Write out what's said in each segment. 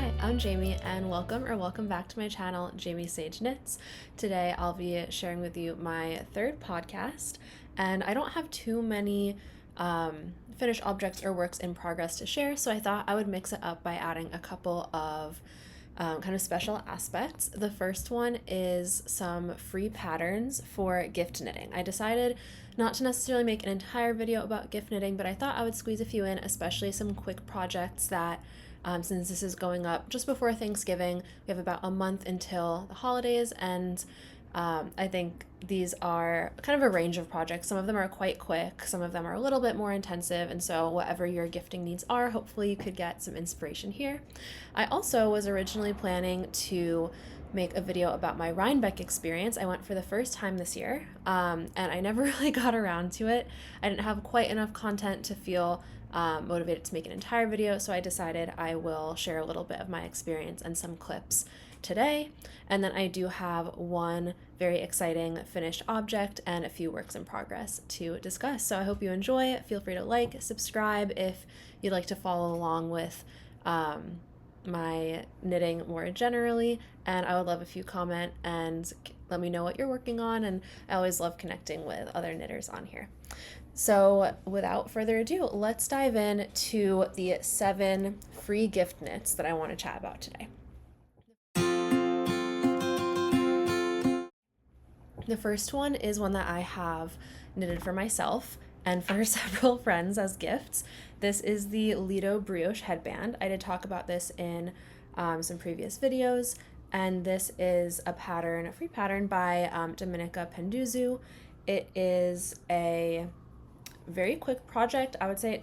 Hi, I'm Jamie and welcome back to my channel, Jamie Sage Knits. Today I'll be sharing with you my third podcast, and I don't have too many finished objects or works in progress to share, so I thought I would mix it up by adding a couple of kind of special aspects. The first one is some free patterns for gift knitting. I decided not to necessarily make an entire video about gift knitting, but I thought I would squeeze a few in, especially some quick projects that since this is going up just before Thanksgiving, we have about a month until the holidays, and I think these are kind of a range of projects. Some of them are quite quick, some of them are a little bit more intensive, and so whatever your gifting needs are, hopefully you could get some inspiration here. I also was originally planning to make a video about my Rhinebeck experience. I went for the first time this year, and I never really got around to it. I didn't have quite enough content to feel motivated to make an entire video, so I decided I will share a little bit of my experience and some clips today. And then I do have one very exciting finished object and a few works in progress to discuss. So I hope you enjoy. Feel free to like, subscribe if you'd like to follow along with my knitting more generally, and I would love if you comment and let me know what you're working on, and I always love connecting with other knitters on here. So without further ado, let's dive in to the 7 free gift knits that I want to chat about today. The first one is one that I have knitted for myself and for several friends as gifts. This is the Lido brioche headband. I did talk about this in some previous videos, and this is a pattern, a free pattern by Dominica Penduzu. It is a very quick project. I would say it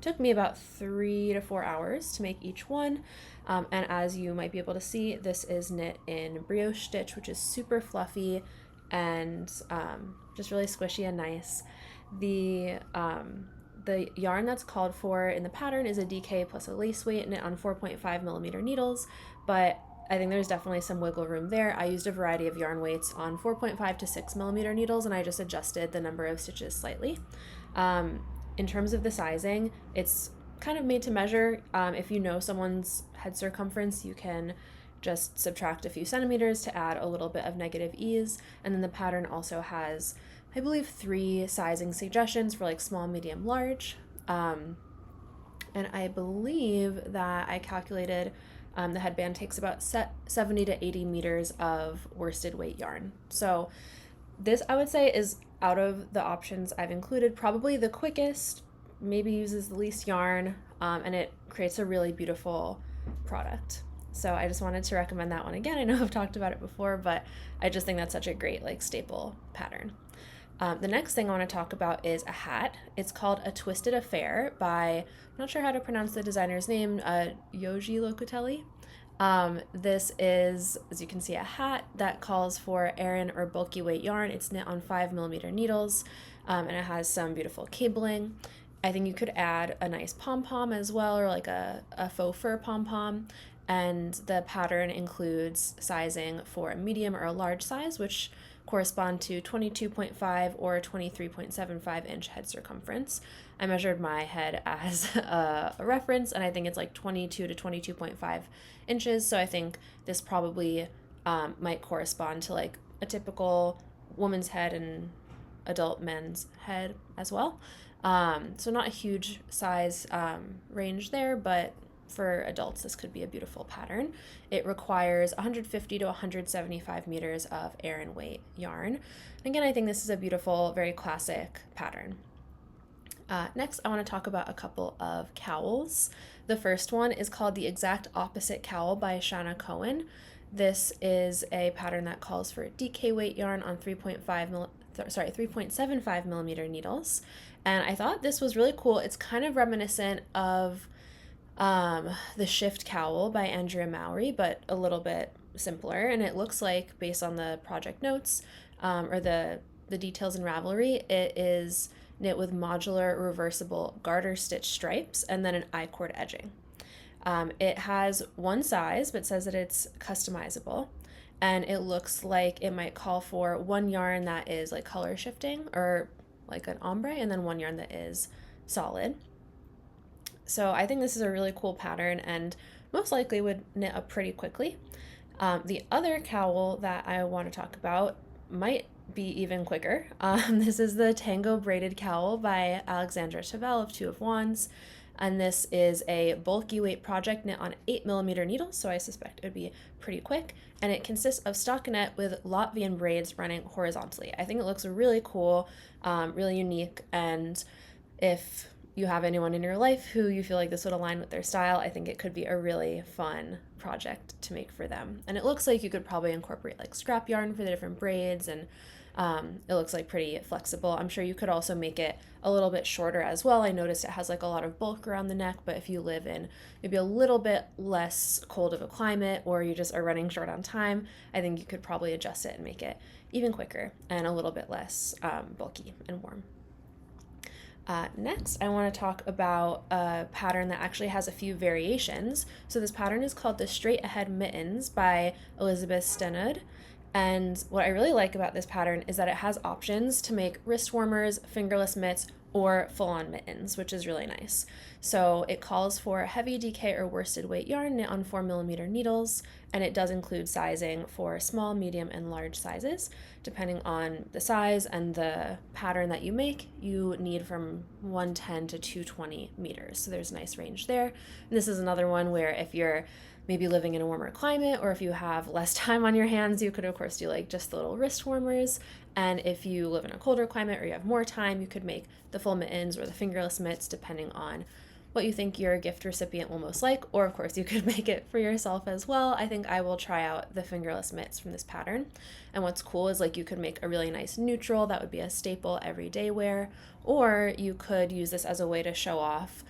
took me about 3 to 4 hours to make each one, and as you might be able to see, this is knit in brioche stitch, which is super fluffy and just really squishy and nice. The yarn that's called for in the pattern is a DK plus a lace weight knit on 4.5 millimeter needles, but I think there's definitely some wiggle room there. I used a variety of yarn weights on 4.5 to 6 millimeter needles, and I just adjusted the number of stitches slightly. In terms of the sizing, it's kind of made to measure. If you know someone's head circumference, you can just subtract a few centimeters to add a little bit of negative ease. And then the pattern also has, I believe, 3 sizing suggestions for like small, medium, large. And I believe that I calculated the headband takes about 70 to 80 meters of worsted weight yarn. So this, I would say, is out of the options I've included probably the quickest, maybe uses the least yarn, and it creates a really beautiful product. So I just wanted to recommend that one again. I know I've talked about it before, but I just think that's such a great like staple pattern. The next thing I want to talk about is a hat. It's called A Twisted Affair by, I'm not sure how to pronounce the designer's name, Yoji Locatelli. This is, as you can see, a hat that calls for Aran or bulky weight yarn. It's knit on 5 millimeter needles, and it has some beautiful cabling. I think you could add a nice pom-pom as well, or like a faux fur pom-pom. And the pattern includes sizing for a medium or a large size, which correspond to 22.5 or 23.75 inch head circumference. I measured my head as a reference, and I think it's like 22 to 22.5 inches. So I think this probably might correspond to like a typical woman's head and adult men's head as well. So not a huge size range there, but for adults, this could be a beautiful pattern. It requires 150 to 175 meters of Aran weight yarn. And again, I think this is a beautiful, very classic pattern. Next, I want to talk about a couple of cowls. The first one is called The Exact Opposite Cowl by Shanna Cohen. This is a pattern that calls for DK weight yarn on 3.75 millimeter needles. And I thought this was really cool. It's kind of reminiscent of the Shift Cowl by Andrea Mowry, but a little bit simpler. And it looks like, based on the project notes or the details in Ravelry, it is knit with modular reversible garter stitch stripes and then an I-cord edging. It has one size, but says that it's customizable. And it looks like it might call for one yarn that is like color shifting or like an ombre, and then one yarn that is solid. So I think this is a really cool pattern, and most likely would knit up pretty quickly. The other cowl that I want to talk about might be even quicker. This is the Tango Braided Cowl by Alexandra Tavel of Two of Wands. And this is a bulky weight project knit on 8mm needles, so I suspect it would be pretty quick. And it consists of stockinette with Latvian braids running horizontally. I think it looks really cool, really unique, and if you have anyone in your life who you feel like this would align with their style, I think it could be a really fun project to make for them. And it looks like you could probably incorporate like scrap yarn for the different braids, and it looks like pretty flexible. I'm sure you could also make it a little bit shorter as well. I noticed it has like a lot of bulk around the neck, but if you live in maybe a little bit less cold of a climate, or you just are running short on time, I think you could probably adjust it and make it even quicker and a little bit less bulky and warm. Next, I want to talk about a pattern that actually has a few variations. So this pattern is called the Straight Ahead Mittens by Elizabeth Stennard. And what I really like about this pattern is that it has options to make wrist warmers, fingerless mitts, or full-on mittens, which is really nice. So it calls for heavy DK or worsted weight yarn knit on 4mm needles, and it does include sizing for small, medium, and large sizes. Depending on the size and the pattern that you make, you need from 110 to 220 meters. So there's a nice range there. And this is another one where if you're maybe living in a warmer climate, or if you have less time on your hands, you could of course do like just the little wrist warmers. And if you live in a colder climate or you have more time, you could make the full mittens or the fingerless mitts depending on what you think your gift recipient will most like, or of course you could make it for yourself as well. I think I will try out the fingerless mitts from this pattern. And what's cool is like you could make a really nice neutral that would be a staple everyday wear, or you could use this as a way to show off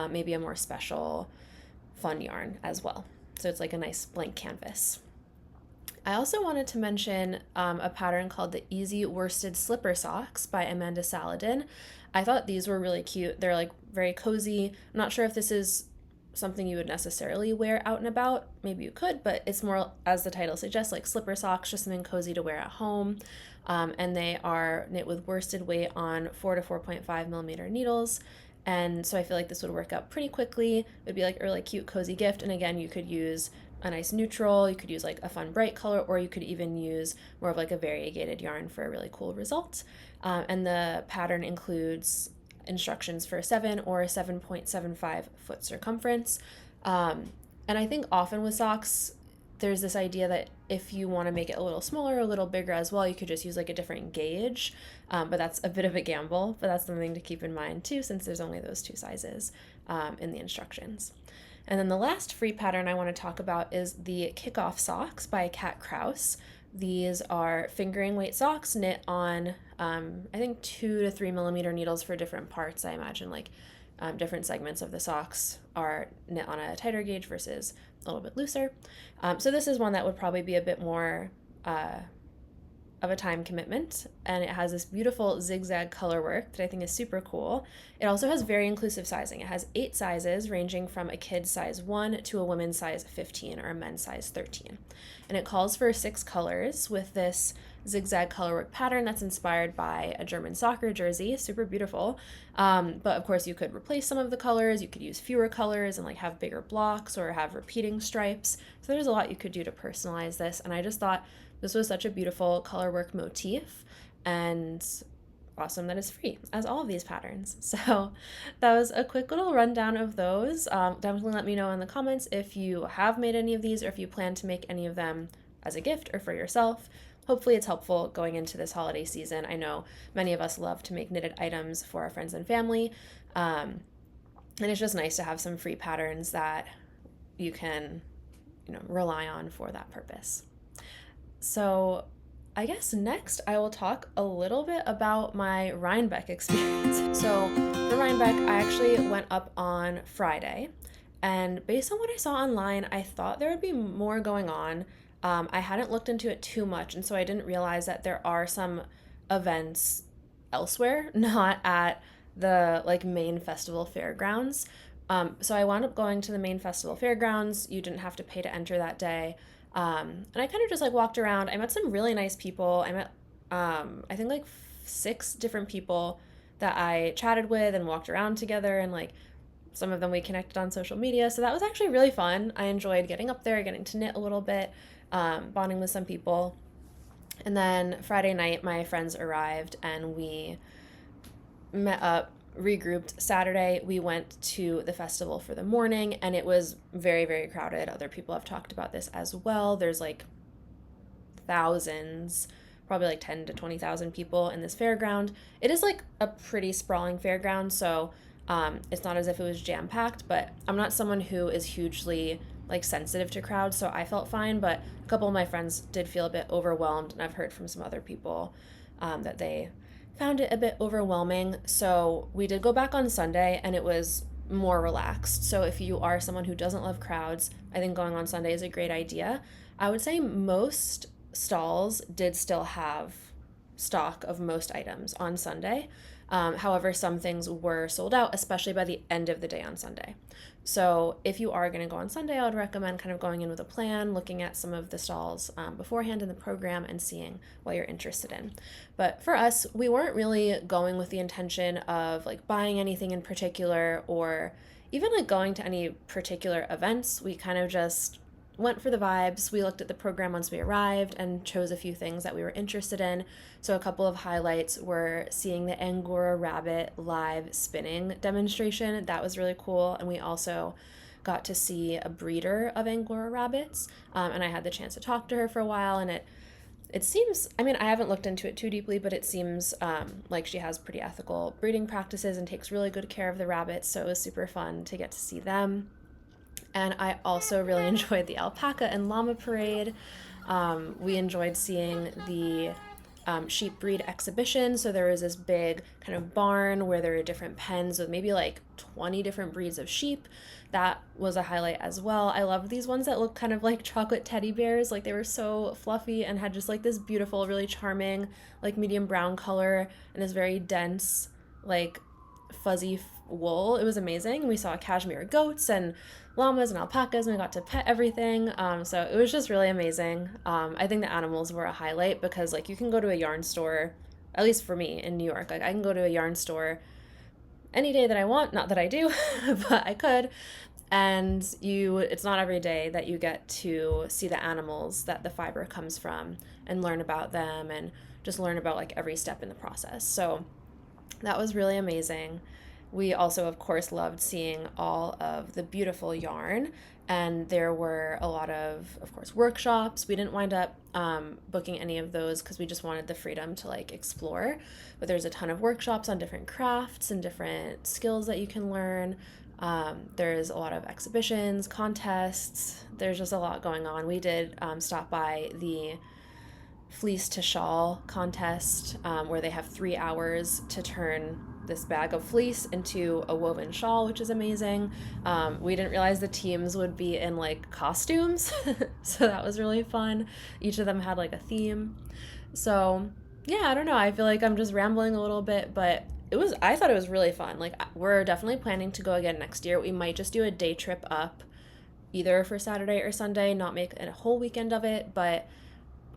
maybe a more special fun yarn as well. So it's like a nice blank canvas. I also wanted to mention a pattern called the Easy Worsted Slipper Socks by Amanda Saladin. I thought these were really cute. They're like very cozy. I'm not sure if this is something you would necessarily wear out and about. Maybe you could, but it's more, as the title suggests, like slipper socks, just something cozy to wear at home. And they are knit with worsted weight on 4 to 4.5mm needles. And so I feel like this would work out pretty quickly. It would be like a really cute, cozy gift. And again, you could use a nice neutral, you could use like a fun bright color, or you could even use more of like a variegated yarn for a really cool result. And the pattern includes instructions for 7 or 7.75 foot circumference. And I think often with socks, there's this idea that if you want to make it a little smaller, a little bigger as well, you could just use like a different gauge. But that's a bit of a gamble, but that's something to keep in mind too, since there's only those two sizes in the instructions. And then the last free pattern I want to talk about is the Kickoff Socks by Kat Kraus. These are fingering weight socks knit on, I think 2 to 3mm needles for different parts. I imagine like different segments of the socks are knit on a tighter gauge versus a little bit looser. So this is one that would probably be a bit more of a time commitment, and it has this beautiful zigzag color work that I think is super cool. It also has very inclusive sizing. It has 8 sizes ranging from a kid's size 1 to a women's size 15 or a men's size 13. And it calls for 6 colors with this zigzag colorwork pattern that's inspired by a German soccer jersey. Super beautiful. But of course you could replace some of the colors. You could use fewer colors and like have bigger blocks or have repeating stripes. So there's a lot you could do to personalize this. And I just thought this was such a beautiful colorwork motif, and awesome that it's free, as all of these patterns. So that was a quick little rundown of those. Definitely let me know in the comments if you have made any of these or if you plan to make any of them as a gift or for yourself. Hopefully it's helpful going into this holiday season. I know many of us love to make knitted items for our friends and family, and it's just nice to have some free patterns that you can, rely on for that purpose. So I guess next I will talk a little bit about my Rhinebeck experience. So for Rhinebeck, I actually went up on Friday, and based on what I saw online, I thought there would be more going on. I hadn't looked into it too much, and so I didn't realize that there are some events elsewhere, not at the main festival fairgrounds. So I wound up going to the main festival fairgrounds. You didn't have to pay to enter that day. And I kind of just walked around. I met some really nice people. I met, I think 6 different people that I chatted with and walked around together and some of them we connected on social media. So that was actually really fun. I enjoyed getting up there, getting to knit a little bit, bonding with some people. And then Friday night, my friends arrived and we met up, regrouped. Saturday, we went to the festival for the morning, and it was very, very crowded. Other people have talked about this as well. There's like thousands, probably like 10 to 20,000 people in this fairground. It is like a pretty sprawling fairground, so it's not as if it was jam-packed, but I'm not someone who is hugely like sensitive to crowds, so I felt fine, but a couple of my friends did feel a bit overwhelmed, and I've heard from some other people that they found it a bit overwhelming. So we did go back on Sunday, and it was more relaxed. So if you are someone who doesn't love crowds, I think going on Sunday is a great idea. I would say most stalls did still have stock of most items on Sunday. However, some things were sold out, especially by the end of the day on Sunday. So if you are going to go on Sunday, I would recommend kind of going in with a plan, looking at some of the stalls beforehand in the program and seeing what you're interested in. But for us, we weren't really going with the intention of like buying anything in particular or even like going to any particular events. We kind of just went for the vibes. We looked at the program once we arrived and chose a few things that we were interested in. So a couple of highlights were seeing the Angora rabbit live spinning demonstration. That was really cool. And we also got to see a breeder of Angora rabbits. And I had the chance to talk to her for a while, and it seems, I mean, I haven't looked into it too deeply, but it seems like she has pretty ethical breeding practices and takes really good care of the rabbits. So it was super fun to get to see them. And I also really enjoyed the alpaca and llama parade. We enjoyed seeing the sheep breed exhibition. So there was this big kind of barn where there were different pens with maybe like 20 different breeds of sheep. That was a highlight as well. I love these ones that look kind of like chocolate teddy bears. Like they were so fluffy and had just like this beautiful, really charming, like medium brown color and this very dense, like fuzzy wool. It was amazing. We saw cashmere goats and llamas and alpacas, and we got to pet everything. So it was just really amazing. I think the animals were a highlight because like you can go to a yarn store, at least for me in New York, like I can go to a yarn store any day that I want, not that I do, but I could. And it's not every day that you get to see the animals that the fiber comes from and learn about them and just learn about like every step in the process. So that was really amazing. We also, of course, loved seeing all of the beautiful yarn, and there were a lot of course, workshops. We didn't wind up booking any of those because we just wanted the freedom to like explore, but there's a ton of workshops on different crafts and different skills that you can learn. There's a lot of exhibitions, contests. There's just a lot going on. We did stop by the fleece to shawl contest where they have 3 hours to turn this bag of fleece into a woven shawl, which is amazing. We didn't realize the teams would be in like costumes, so that was really fun. Each of them had like a theme. So yeah, I don't know. I feel like I'm just rambling a little bit, but I thought it was really fun. Like we're definitely planning to go again next year. We might just do a day trip up either for Saturday or Sunday, not make a whole weekend of it, but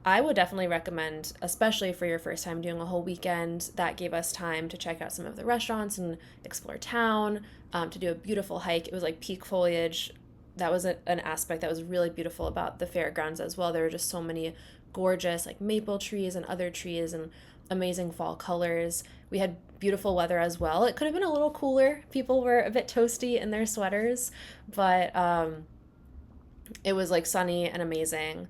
I would definitely recommend, especially for your first time doing a whole weekend, that gave us time to check out some of the restaurants and explore town, to do a beautiful hike. It was like peak foliage. That was an aspect that was really beautiful about the fairgrounds as well. There were just so many gorgeous like maple trees and other trees and amazing fall colors. We had beautiful weather as well. It could have been a little cooler. People were a bit toasty in their sweaters, but it was like sunny and amazing.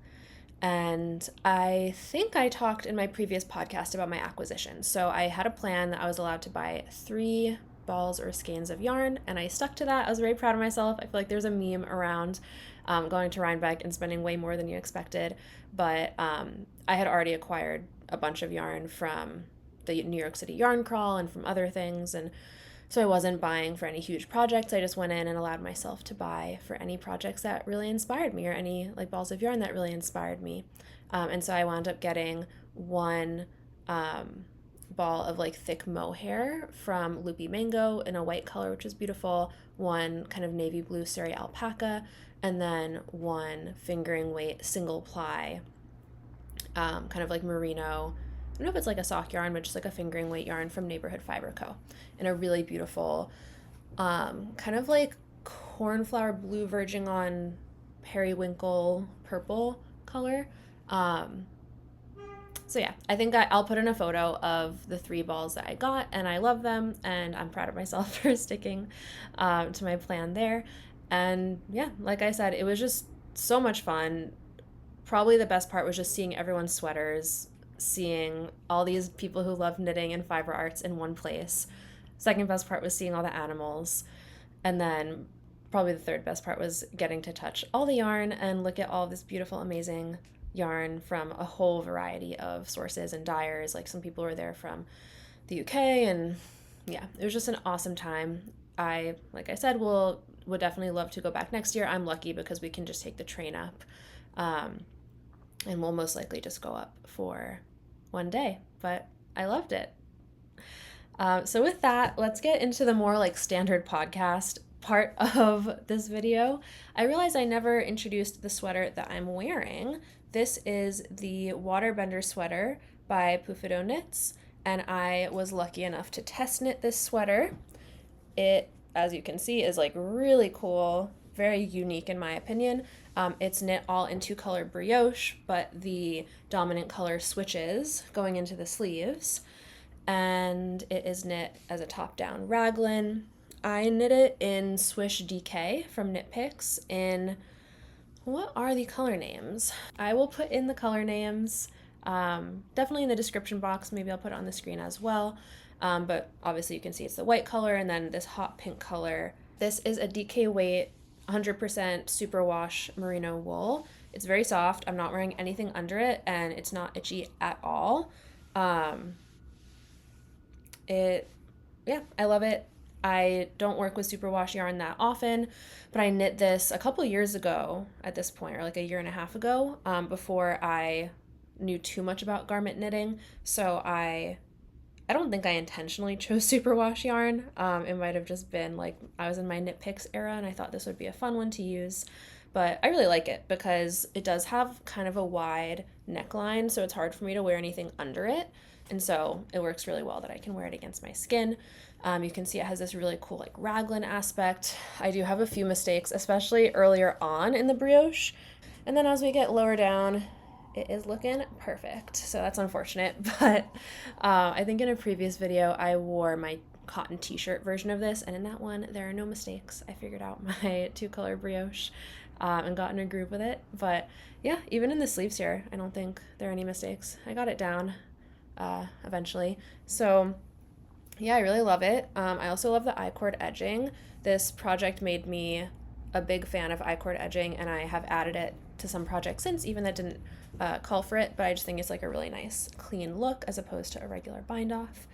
And I think I talked in my previous podcast about my acquisition. So I had a plan that I was allowed to buy 3 balls or skeins of yarn, and I stuck to that. I was very proud of myself. I feel like there's a meme around going to Rhinebeck and spending way more than you expected. But I had already acquired a bunch of yarn from the New York City yarn crawl and from other things, and so I wasn't buying for any huge projects. I just went in and allowed myself to buy for any projects that really inspired me or any like balls of yarn that really inspired me. And so I wound up getting 1 ball of like thick mohair from Loopy Mango in a white color, which is beautiful, 1 kind of navy blue sari alpaca, and then 1 fingering weight single ply, kind of like merino. I don't know if it's like a sock yarn, but just like a fingering weight yarn from Neighborhood Fiber Co. in a really beautiful kind of like cornflower blue verging on periwinkle purple color. Um, so yeah, I think I'll put in a photo of the 3 balls that I got, and I love them, and I'm proud of myself for sticking to my plan there. And yeah, like I said, it was just so much fun. Probably the best part was just seeing everyone's sweaters, seeing all these people who love knitting and fiber arts in one place. Second best part was seeing all the animals. And then probably the third best part was getting to touch all the yarn and look at all this beautiful, amazing yarn from a whole variety of sources and dyers. Like some people were there from the UK, and yeah, it was just an awesome time. Like I said, would definitely love to go back next year. I'm lucky because we can just take the train up, and we'll most likely just go up for one day. But I loved it. So with that, let's get into the more like standard podcast part of this video. I realized I never introduced the sweater that I'm wearing. This is the Waterbender sweater by Pufido Knits, and I was lucky enough to test knit this sweater. It, as you can see, is like really cool, very unique in my opinion. It's knit all in 2-color brioche, but the dominant color switches going into the sleeves, and it is knit as a top-down raglan. I knit it in Swish DK from Knit Picks in, what are the color names? I will put in the color names, definitely in the description box. Maybe I'll put it on the screen as well. But obviously you can see it's the white color and then this hot pink color. This is a DK weight, 100% superwash merino wool. It's very soft. I'm not wearing anything under it, and it's not itchy at all. Yeah, I love it. I don't work with superwash yarn that often, but I knit this a couple years ago at this point, or like a year and a half ago, before I knew too much about garment knitting. So I don't think I intentionally chose superwash yarn. It might have just been like I was in my Knit Picks era and I thought this would be a fun one to use. But I really like it because it does have kind of a wide neckline, so it's hard for me to wear anything under it. And so it works really well that I can wear it against my skin. You can see it has this really cool like raglan aspect. I do have a few mistakes, especially earlier on in the brioche. And then as we get lower down, it is looking perfect. So that's unfortunate. But I think in a previous video, I wore my cotton t-shirt version of this. And in that one, there are no mistakes. I figured out my 2-color brioche and got in a groove with it. But yeah, even in the sleeves here, I don't think there are any mistakes. I got it down eventually. So yeah, I really love it. I also love the I-cord edging. This project made me a big fan of I-cord edging, and I have added it to some projects since, even that didn't call for it, but I just think it's like a really nice clean look as opposed to a regular bind off.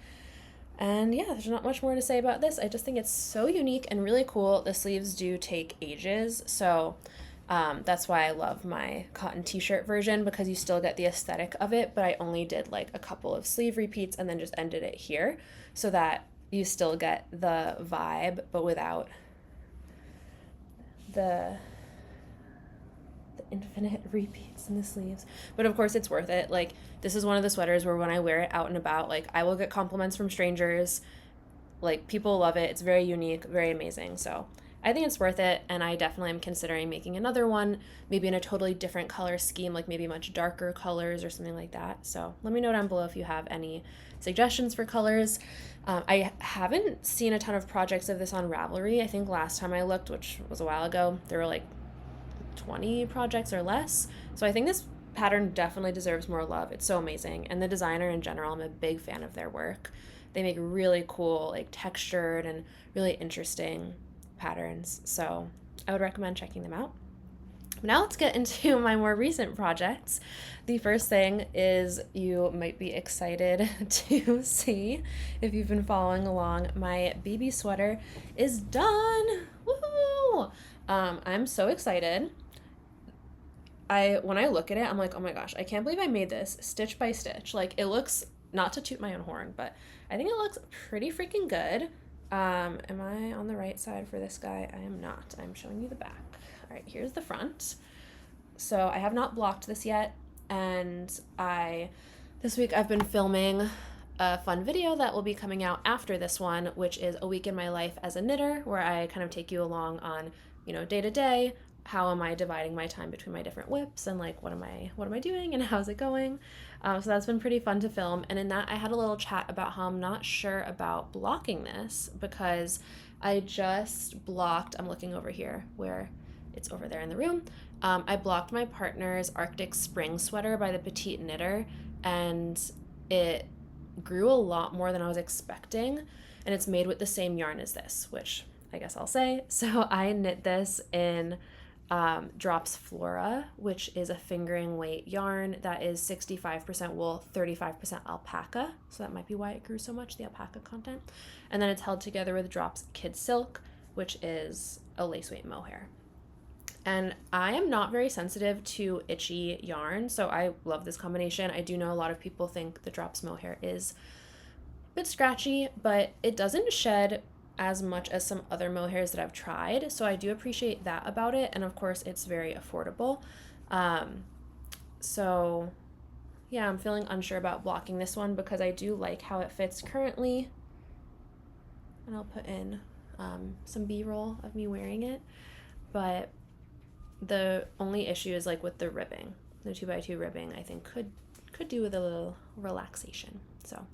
And yeah, there's not much more to say about this. I just think it's so unique and really cool. The sleeves do take ages, so that's why I love my cotton t-shirt version, because you still get the aesthetic of it, but I only did like a couple of sleeve repeats and then just ended it here so that you still get the vibe, but without the infinite repeats in the sleeves. But of course it's worth it. Like, this is one of the sweaters where when I wear it out and about, like, I will get compliments from strangers. Like, people love it. It's very unique, very amazing. So I think it's worth it, and I definitely am considering making another one, maybe in a totally different color scheme, like maybe much darker colors or something like that. So let me know down below if you have any suggestions for colors. I haven't seen a ton of projects of this on Ravelry. I think last time I looked, which was a while ago, there were like 20 projects or less. So I think this pattern definitely deserves more love. It's so amazing. And the designer in general, I'm a big fan of their work. They make really cool, like textured and really interesting patterns. So I would recommend checking them out. Now let's get into my more recent projects. The first thing is, you might be excited to see, if you've been following along, my Bibi sweater is done. Woohoo! I'm so excited. When I look at it, I'm like, oh my gosh, I can't believe I made this stitch by stitch. Like, it looks, not to toot my own horn, but I think it looks pretty freaking good. Am I on the right side for this guy? I am not. I'm showing you the back. All right, here's the front. So I have not blocked this yet, and this week I've been filming a fun video that will be coming out after this one, which is a week in my life as a knitter, where I kind of take you along on, day to day, how am I dividing my time between my different whips, and like what am I doing and how's it going. So that's been pretty fun to film. And in that I had a little chat about how I'm not sure about blocking this, because I just blocked, I'm looking over here where it's over there in the room. I blocked my partner's Arctic Spring sweater by the Petite Knitter, and it grew a lot more than I was expecting, and it's made with the same yarn as this, which I guess I'll say. So I knit this in Drops Flora, which is a fingering weight yarn that is 65% wool, 35% alpaca. So that might be why it grew so much, the alpaca content. And then it's held together with Drops Kid Silk, which is a lace weight mohair. And I am not very sensitive to itchy yarn, so I love this combination. I do know a lot of people think the Drops mohair is a bit scratchy, but it doesn't shed as much as some other mohairs that I've tried, so I do appreciate that about it. And of course, it's very affordable. So yeah, I'm feeling unsure about blocking this one because I do like how it fits currently. And I'll put in some B-roll of me wearing it, but the only issue is like with the ribbing. The 2x2 ribbing I think could do with a little relaxation. So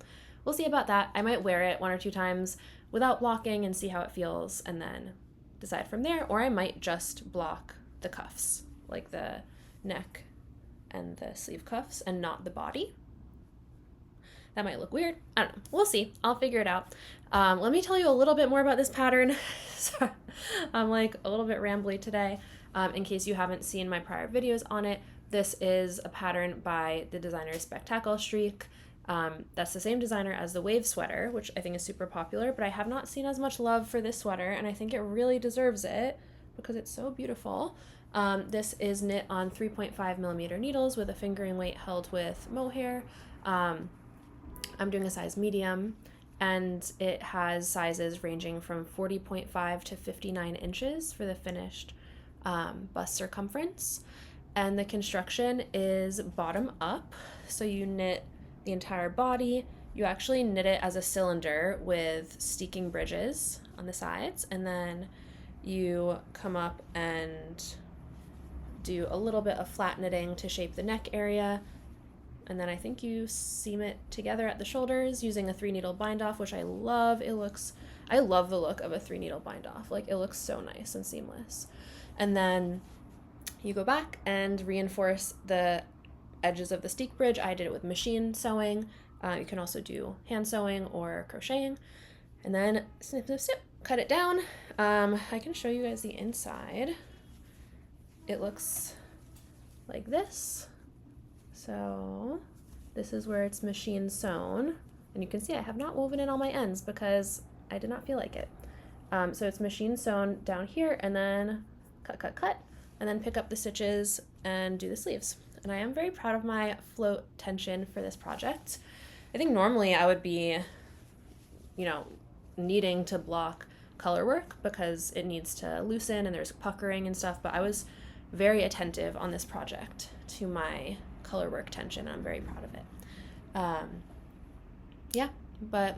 we'll see about that. I might wear it 1 or 2 times without blocking and see how it feels, and then decide from there. Or I might just block the cuffs, like the neck and the sleeve cuffs, and not the body. That might look weird. I don't know. We'll see. I'll figure it out. Let me tell you a little bit more about this pattern. So I'm like a little bit rambly today. In case you haven't seen my prior videos on it, this is a pattern by the designer Spectacle Streak. That's the same designer as the Wave sweater, which I think is super popular, but I have not seen as much love for this sweater, and I think it really deserves it because it's so beautiful. This is knit on 3.5mm needles with a fingering weight held with mohair. I'm doing a size medium, and it has sizes ranging from 40.5 to 59 inches for the finished bust circumference. And the construction is bottom up, so you knit the entire body. You actually knit it as a cylinder with steeking bridges on the sides, and then you come up and do a little bit of flat knitting to shape the neck area, and then I think you seam it together at the shoulders using a 3-needle bind off, which I love. I love the look of a 3-needle bind off. Like, it looks so nice and seamless. And then you go back and reinforce the edges of the steek bridge. I did it with machine sewing. You can also do hand sewing or crocheting. And then snip, snip, snip, cut it down. I can show you guys the inside. It looks like this. So this is where it's machine sewn. And you can see I have not woven in all my ends because I did not feel like it. So it's machine sewn down here, and then cut, cut, cut, and then pick up the stitches and do the sleeves. And I am very proud of my float tension for this project. I think normally I would be, needing to block color work because it needs to loosen and there's puckering and stuff, but I was very attentive on this project to my color work tension, and I'm very proud of it. Yeah, but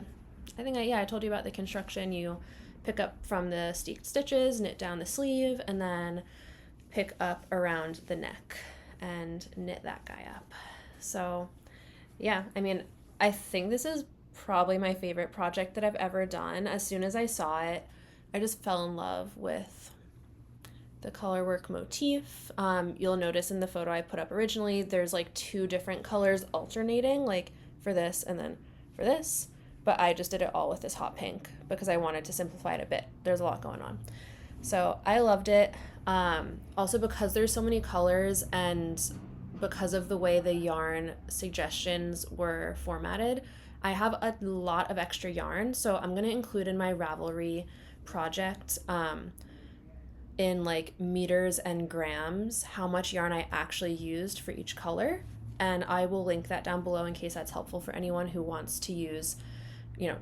I think I told you about the construction. You pick up from the steeked stitches, knit down the sleeve, and then pick up around the neck and knit that guy up. So yeah, I think this is probably my favorite project that I've ever done. As soon as I saw it, I just fell in love with the color work motif. You'll notice in the photo I put up originally, there's like 2 different colors alternating, like for this and then for this, but I just did it all with this hot pink because I wanted to simplify it a bit. There's a lot going on. So I loved it. Also because there's so many colors, and because of the way the yarn suggestions were formatted, I have a lot of extra yarn. So I'm going to include in my Ravelry project in like meters and grams how much yarn I actually used for each color, and I will link that down below in case that's helpful for anyone who wants to use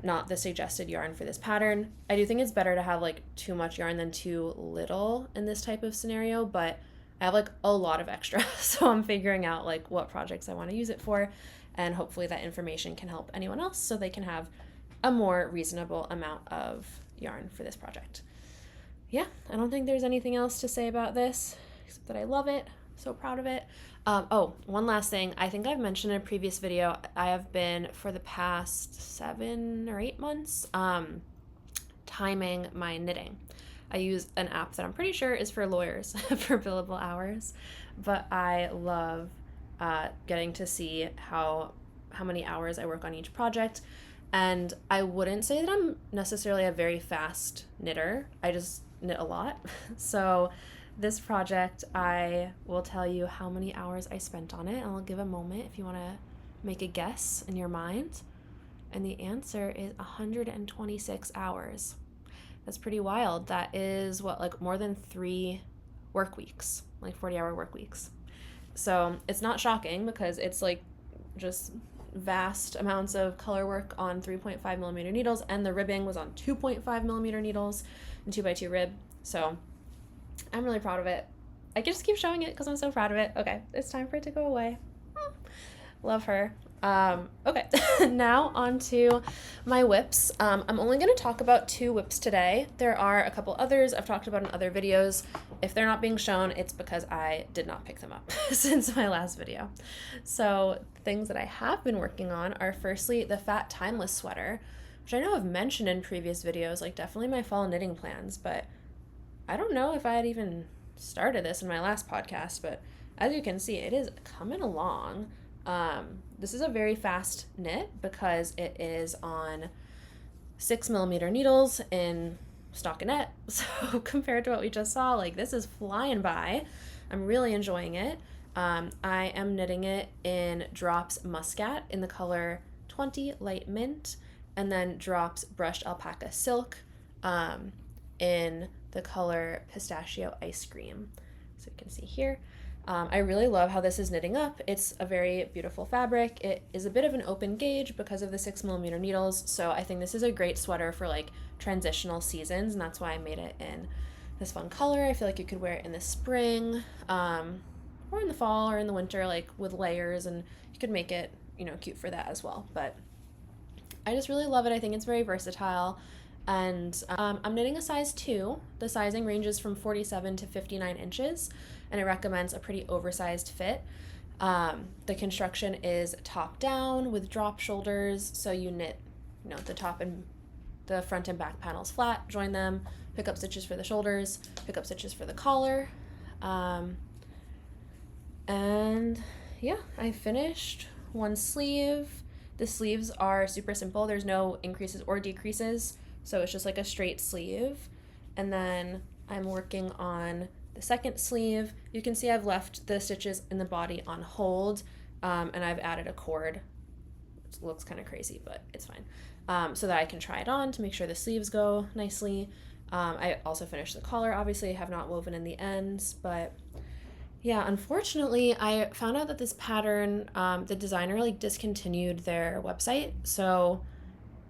not the suggested yarn for this pattern. I do think it's better to have like too much yarn than too little in this type of scenario, but I have like a lot of extra, so I'm figuring out like what projects I want to use it for. and hopefully that information can help anyone else so they can have a more reasonable amount of yarn for this project. Yeah, I don't think there's anything else to say about this except that I love it, so proud of it. One last thing. I think I've mentioned in a previous video, I have been for the past 7 or 8 months timing my knitting. I use an app that I'm pretty sure is for lawyers for billable hours, but I love getting to see how many hours I work on each project. And I wouldn't say that I'm necessarily a very fast knitter. I just knit a lot. So this project, I will tell you how many hours I spent on it, and I'll give a moment if you want to make a guess in your mind. And the answer is 126 hours. That's pretty wild. That is more than 3 work weeks, 40-hour work weeks. So it's not shocking because it's just vast amounts of color work on 3.5 millimeter needles, and the ribbing was on 2.5 millimeter needles and 2x2 rib. So I'm really proud of it. I can just keep showing it because I'm so proud of it. Okay, it's time for it to go away. Love her. Okay, now on to my whips. I'm only going to talk about 2 whips today. There are a couple others I've talked about in other videos. If they're not being shown, it's because I did not pick them up since my last video. So things that I have been working on are firstly the Fat Timeless sweater, which I know I've mentioned in previous videos, definitely my fall knitting plans, but I don't know if I had even started this in my last podcast, but as you can see, it is coming along. This is a very fast knit because it is on 6 millimeter needles in stockinette. So compared to what we just saw, this is flying by. I'm really enjoying it. I am knitting it in Drops Muscat in the color 20 Light Mint, and then Drops Brushed Alpaca Silk in the color Pistachio Ice Cream. So you can see here. I really love how this is knitting up. It's a very beautiful fabric. It is a bit of an open gauge because of the 6 millimeter needles, so I think this is a great sweater for transitional seasons, and that's why I made it in this fun color. I feel like you could wear it in the spring, or in the fall, or in the winter, with layers, and you could make it, cute for that as well. But I just really love it. I think it's very versatile. And I'm knitting a size 2. The sizing ranges from 47 to 59 inches, and it recommends a pretty oversized fit. The construction is top down with drop shoulders, so you knit, the top and the front and back panels flat, join them, pick up stitches for the shoulders, pick up stitches for the collar. And yeah, I finished one sleeve. The sleeves are super simple. There's no increases or decreases. So it's just a straight sleeve. And then I'm working on the second sleeve. You can see I've left the stitches in the body on hold, and I've added a cord. It looks kind of crazy, but it's fine. So that I can try it on to make sure the sleeves go nicely. I also finished the collar. Obviously, I have not woven in the ends, but yeah, unfortunately, I found out that this pattern, the designer discontinued their website, so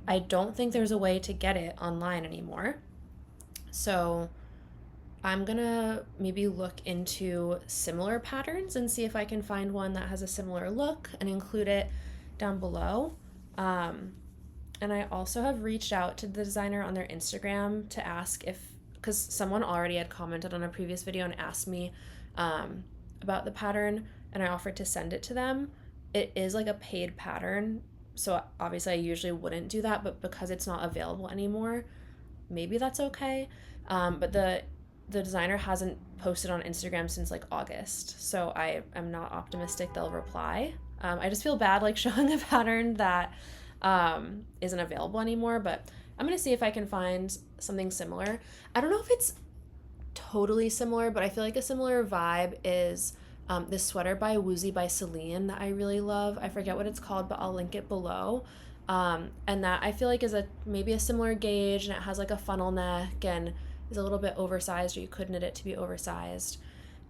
I don't think there's a way to get it online anymore. So I'm gonna maybe look into similar patterns and see if I can find one that has a similar look and include it down below. And I also have reached out to the designer on their Instagram to ask because someone already had commented on a previous video and asked me about the pattern, and I offered to send it to them. It is a paid pattern, so obviously I usually wouldn't do that, but because it's not available anymore, maybe that's okay. But the designer hasn't posted on Instagram since August, so I am not optimistic they'll reply. I just feel bad showing a pattern that isn't available anymore, but I'm gonna see if I can find something similar. I don't know if it's totally similar, but I feel a similar vibe is this sweater by Woozy by Celine that I really love. I forget what it's called, but I'll link it below. And that I feel is maybe a similar gauge, and it has a funnel neck and is a little bit oversized, or you could knit it to be oversized.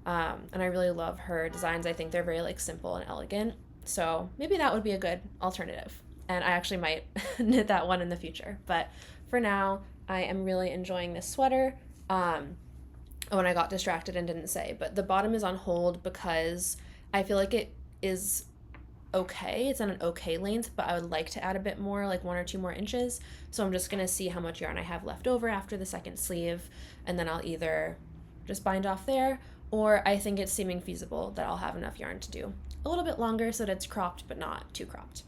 And I really love her designs. I think they're very simple and elegant. So maybe that would be a good alternative. And I actually might knit that one in the future. But for now, I am really enjoying this sweater. When I got distracted and didn't say, but the bottom is on hold because I feel it is okay. It's at an okay length, but I would like to add a bit more, like 1 or 2 more inches. So I'm just gonna see how much yarn I have left over after the second sleeve, and then I'll either just bind off there, or I think it's seeming feasible that I'll have enough yarn to do a little bit longer so that it's cropped but not too cropped.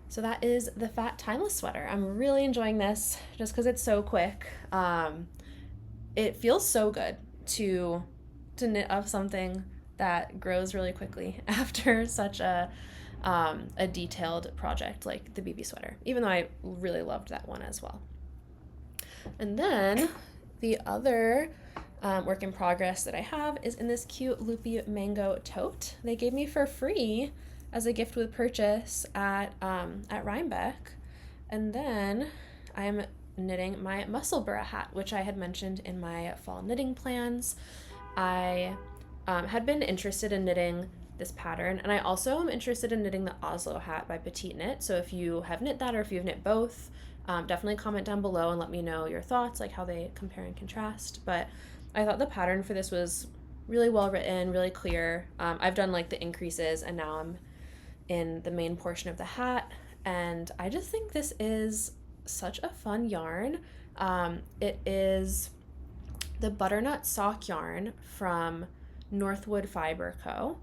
So that is the Fat Timeless sweater. I'm really enjoying this just because it's so quick. It feels so good to knit up something that grows really quickly after such a detailed project like the Bibi sweater, even though I really loved that one as well. And then the other work in progress that I have is in this cute loopy mango tote they gave me for free as a gift with purchase at Rhinebeck. And then I'm knitting my Musselburgh hat, which I had mentioned in my fall knitting plans. I had been interested in knitting this pattern, and I also am interested in knitting the Oslo hat by Petite Knit. So if you have knit that, or if you've knit both, definitely comment down below and let me know your thoughts, like how they compare and contrast. But I thought the pattern for this was really well written, really clear. I've done like the increases, and now I'm in the main portion of the hat, and I just think this is such a fun yarn. It is the butternut sock yarn from Northwood Fiber Co.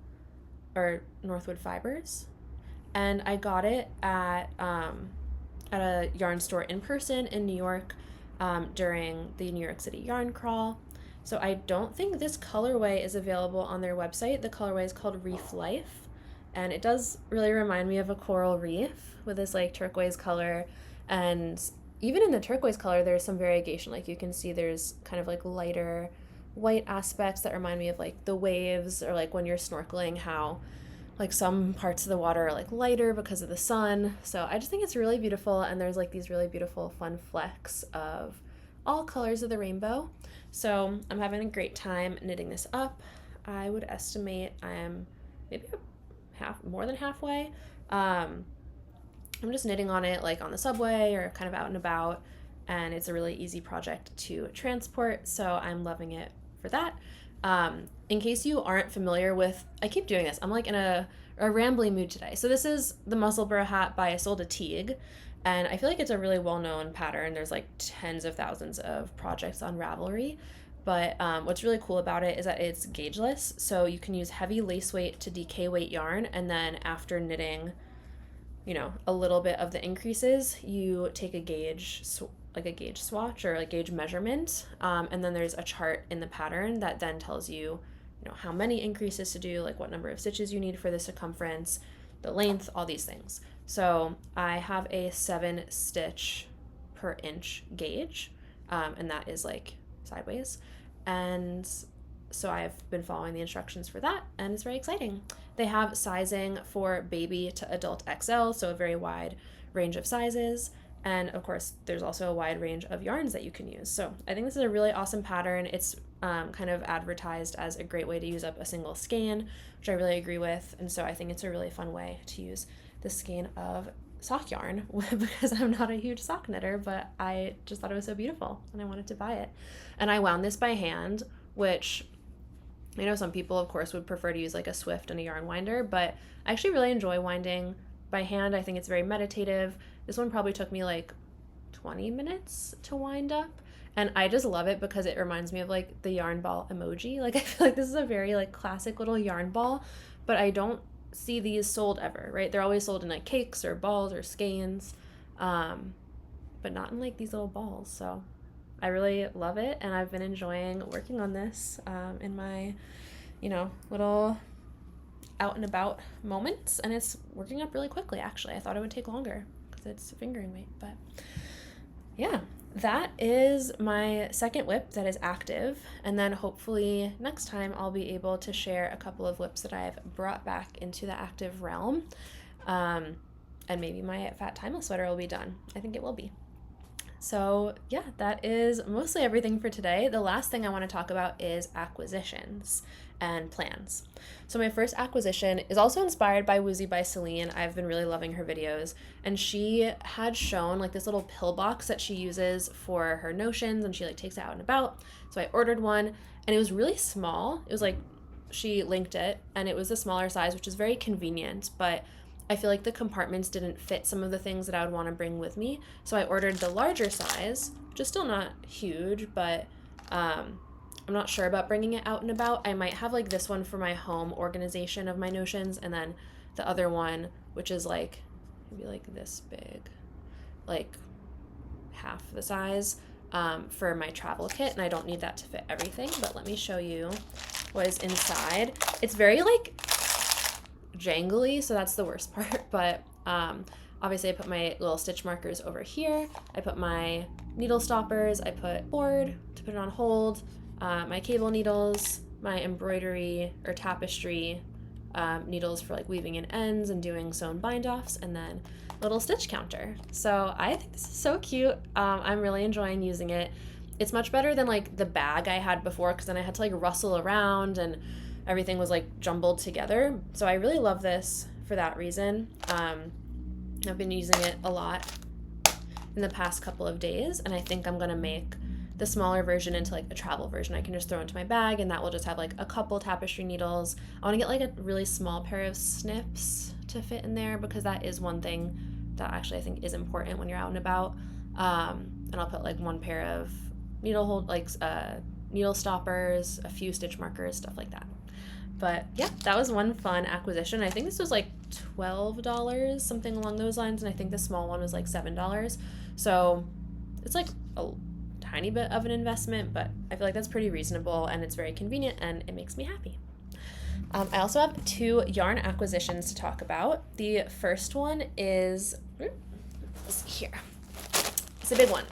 or Northwood Fibers, and I got it at a yarn store in person in New York during the New York City yarn crawl. So I don't think this colorway is available on their website. The colorway is called Reef Life, and it does really remind me of a coral reef with this like turquoise color. And even in the turquoise color, there's some variegation. Like you can see there's kind of like lighter white aspects that remind me of like the waves, or like when you're snorkeling, how like some parts of the water are like lighter because of the sun. So I just think it's really beautiful, and there's like these really beautiful fun flecks of all colors of the rainbow. So I'm having a great time knitting this up. I would estimate I am maybe more than halfway. I'm just knitting on it like on the subway or kind of out and about, and it's a really easy project to transport, so I'm loving it for that. In case you aren't familiar with, I keep doing this, I'm like in a rambly mood today. So this is the Musselburgh hat by Isolde Teague, and I feel like it's a really well-known pattern. There's like tens of thousands of projects on Ravelry, but what's really cool about it is that it's gaugeless, so you can use heavy lace weight to DK weight yarn, and then after knitting, you know, a little bit of the increases, you take a gauge, like a gauge swatch or a gauge measurement, and then there's a chart in the pattern that then tells you, you know, how many increases to do, like what number of stitches you need for the circumference, the length, all these things. So I have a 7 stitch per inch gauge, and that is like sideways, and so I've been following the instructions for that, and it's very exciting. They have sizing for baby to adult XL, so a very wide range of sizes, and of course there's also a wide range of yarns that you can use. So I think this is a really awesome pattern. It's kind of advertised as a great way to use up a single skein, which I really agree with, and so I think it's a really fun way to use the skein of sock yarn because I'm not a huge sock knitter, but I just thought it was so beautiful and I wanted to buy it. And I wound this by hand, which I know some people of course would prefer to use like a Swift and a yarn winder, but I actually really enjoy winding by hand. I think it's very meditative. This one probably took me like 20 minutes to wind up, and I just love it because it reminds me of like the yarn ball emoji. Like I feel like this is a very like classic little yarn ball, but I don't see these sold ever, right? They're always sold in like cakes or balls or skeins, but not in like these little balls. So I really love it, and I've been enjoying working on this in my, you know, little out and about moments, and it's working up really quickly actually. I thought it would take longer because it's fingering weight, but yeah. That is my second whip that is active, and then hopefully next time I'll be able to share a couple of whips that I've brought back into the active realm, and maybe my Fat Timeless sweater will be done. I think it will be. So yeah, that is mostly everything for today. The last thing I want to talk about is acquisitions and plans. So my first acquisition is also inspired by Woozy by Celine. I've been really loving her videos, and she had shown like this little pill box that she uses for her notions, and she like takes it out and about. So I ordered one, and it was really small. It was like, she linked it, and it was a smaller size, which is very convenient, but I feel like the compartments didn't fit some of the things that I would want to bring with me. So I ordered the larger size, which is still not huge, but I'm not sure about bringing it out and about. I might have like this one for my home organization of my notions, and then the other one, which is like maybe like this big, like half the size, for my travel kit. And I don't need that to fit everything, but let me show you what is inside. It's very like jangly, so that's the worst part, but obviously I put my little stitch markers over here. I put my needle stoppers, I put board to put it on hold, my cable needles, my embroidery or tapestry needles for like weaving in ends and doing sewn bind offs, and then little stitch counter. So I think this is so cute. I'm really enjoying using it. It's much better than like the bag I had before, because then I had to like rustle around and everything was like jumbled together. So I really love this for that reason. I've been using it a lot in the past couple of days, and I think I'm gonna make the smaller version into like a travel version. I can just throw into my bag, and that will just have like a couple tapestry needles. I want to get like a really small pair of snips to fit in there, because that is one thing that actually I think is important when you're out and about. And I'll put like one pair of needle stoppers, a few stitch markers, stuff like that. But yeah, that was one fun acquisition. I think this was like $12, something along those lines, and I think the small one was like $7. So it's like a tiny bit of an investment, but I feel like that's pretty reasonable, and it's very convenient, and it makes me happy. I also have 2 yarn acquisitions to talk about. The first one is here. It's a big one.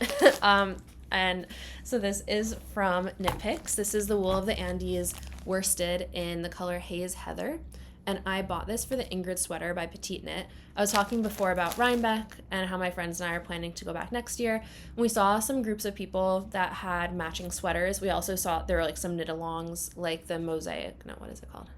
And so this is from Knit Picks. This is the Wool of the Andes worsted in the color Haze Heather. And I bought this for the Ingrid sweater by Petite Knit. I was talking before about Rhinebeck and how my friends and I are planning to go back next year. And we saw some groups of people that had matching sweaters. We also saw there were like some knit-alongs, like the mosaic, no, what is it called?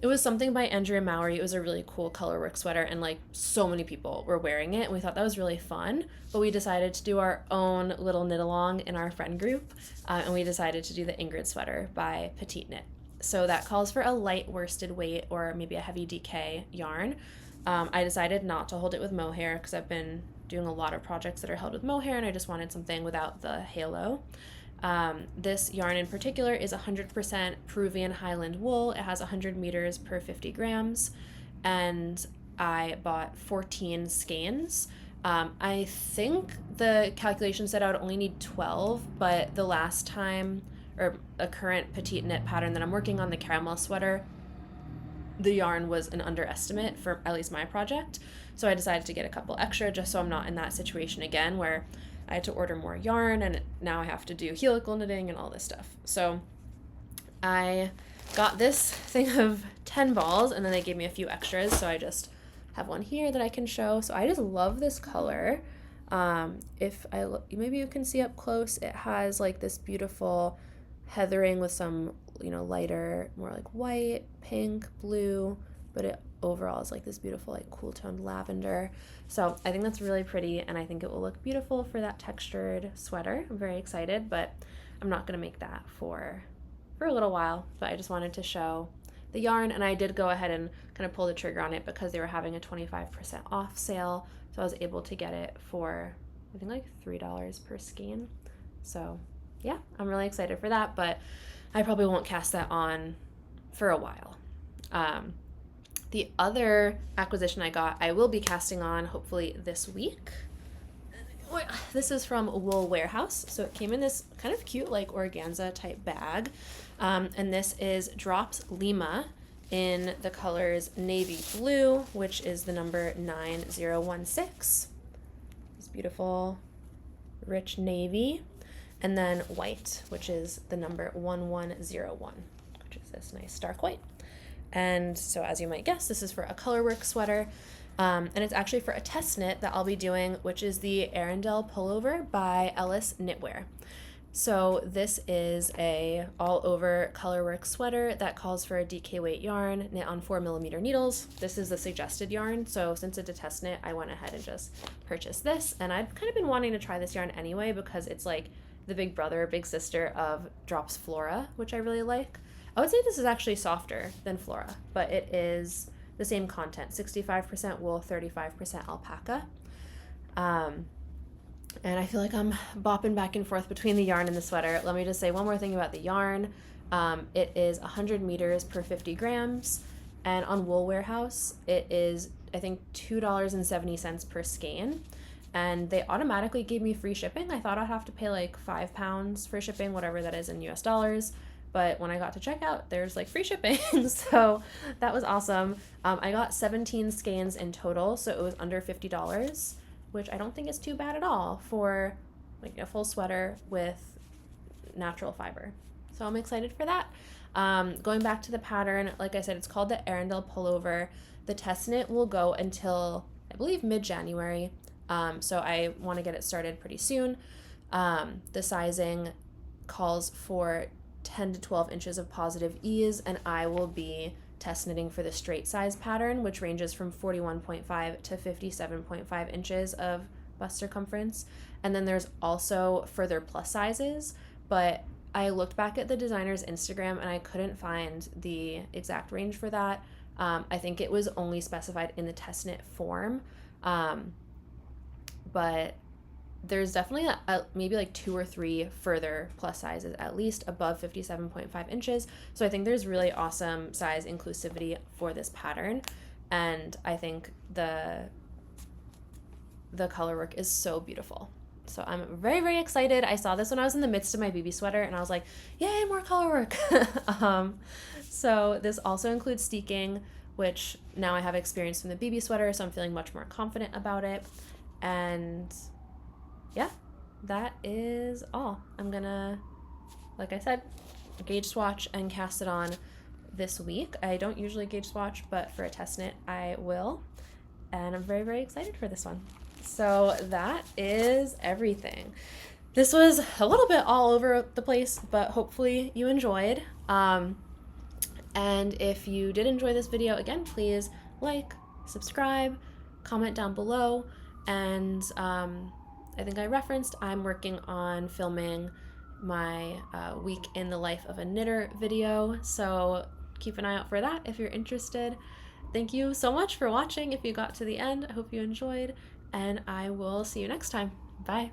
It was something by Andrea Mowry. It was a really cool colorwork sweater, and like so many people were wearing it, and we thought that was really fun. But we decided to do our own little knit along in our friend group, and we decided to do the Ingrid sweater by Petite Knit. So that calls for a light worsted weight or maybe a heavy DK yarn. I decided not to hold it with mohair because I've been doing a lot of projects that are held with mohair, and I just wanted something without the halo. This yarn in particular is 100% Peruvian Highland wool. It has 100 meters per 50 grams, and I bought 14 skeins. I think the calculation said I would only need 12, but the last time, or a current Petite Knit pattern that I'm working on, the caramel sweater, the yarn was an underestimate for at least my project. So I decided to get a couple extra just so I'm not in that situation again where I had to order more yarn, and now I have to do helical knitting and all this stuff. So I got this thing of 10 balls, and then they gave me a few extras, so I just have one here that I can show. So I just love this color. If I look, maybe you can see up close, it has like this beautiful heathering with some, lighter, more like white, pink, blue, but it overall is like this beautiful, like cool toned lavender. So I think that's really pretty, and I think it will look beautiful for that textured sweater. I'm very excited, but I'm not gonna make that for a little while, but I just wanted to show the yarn, and I did go ahead and kind of pull the trigger on it because they were having a 25% off sale, so I was able to get it for I think like $3 per skein. So yeah, I'm really excited for that, but I probably won't cast that on for a while. The other acquisition I got, I will be casting on hopefully this week. This is from Wool Warehouse. So it came in this kind of cute like organza type bag. And this is Drops Lima in the colors navy blue, which is the number 9016. This beautiful rich navy. And then white, which is the number 1101, which is this nice stark white. And so as you might guess, this is for a colorwork sweater, and it's actually for a test knit that I'll be doing, which is the Arundel Pullover by Ellis Knitwear. So this is a all-over colorwork sweater that calls for a DK weight yarn knit on 4mm needles. This is the suggested yarn, so since it's a test knit, I went ahead and just purchased this, and I've kind of been wanting to try this yarn anyway because it's like the big brother, big sister of Drops Flora, which I really like. I would say this is actually softer than Flora, but it is the same content, 65% wool, 35% alpaca. And I feel like I'm bopping back and forth between the yarn and the sweater. Let me just say one more thing about the yarn. It is 100 meters per 50 grams. And on Wool Warehouse, it is, I think, $2.70 per skein. And they automatically gave me free shipping. I thought I'd have to pay like £5 for shipping, whatever that is in US dollars. But when I got to checkout, there's like free shipping. So that was awesome. I got 17 skeins in total, so it was under $50, which I don't think is too bad at all for like a full sweater with natural fiber. So I'm excited for that. Going back to the pattern, like I said, it's called the Arundel Pullover. The test knit will go until, I believe, mid-January. So I want to get it started pretty soon. The sizing calls for 10 to 12 inches of positive ease, and I will be test knitting for the straight size pattern, which ranges from 41.5 to 57.5 inches of bust circumference. And then there's also further plus sizes, but I looked back at the designer's Instagram and I couldn't find the exact range for that. I think it was only specified in the test knit form, but there's definitely maybe like 2 or 3 further plus sizes, at least above 57.5 inches. So I think there's really awesome size inclusivity for this pattern. And I think the color work is so beautiful. So I'm very, very excited. I saw this when I was in the midst of my Bibi sweater and I was like, yay, more color work. So this also includes steeking, which now I have experience from the Bibi sweater, so I'm feeling much more confident about it. And yeah, that is all. I'm gonna, like I said, gauge swatch and cast it on this week. I don't usually gauge swatch, but for a test knit, I will. And I'm very, very excited for this one. So that is everything. This was a little bit all over the place, but hopefully you enjoyed. And if you did enjoy this video, again, please like, subscribe, comment down below. And I think I referenced I'm working on filming my week in the life of a knitter video, so keep an eye out for that if you're interested. Thank you so much for watching if you got to the end. I hope you enjoyed, and I will see you next time. Bye.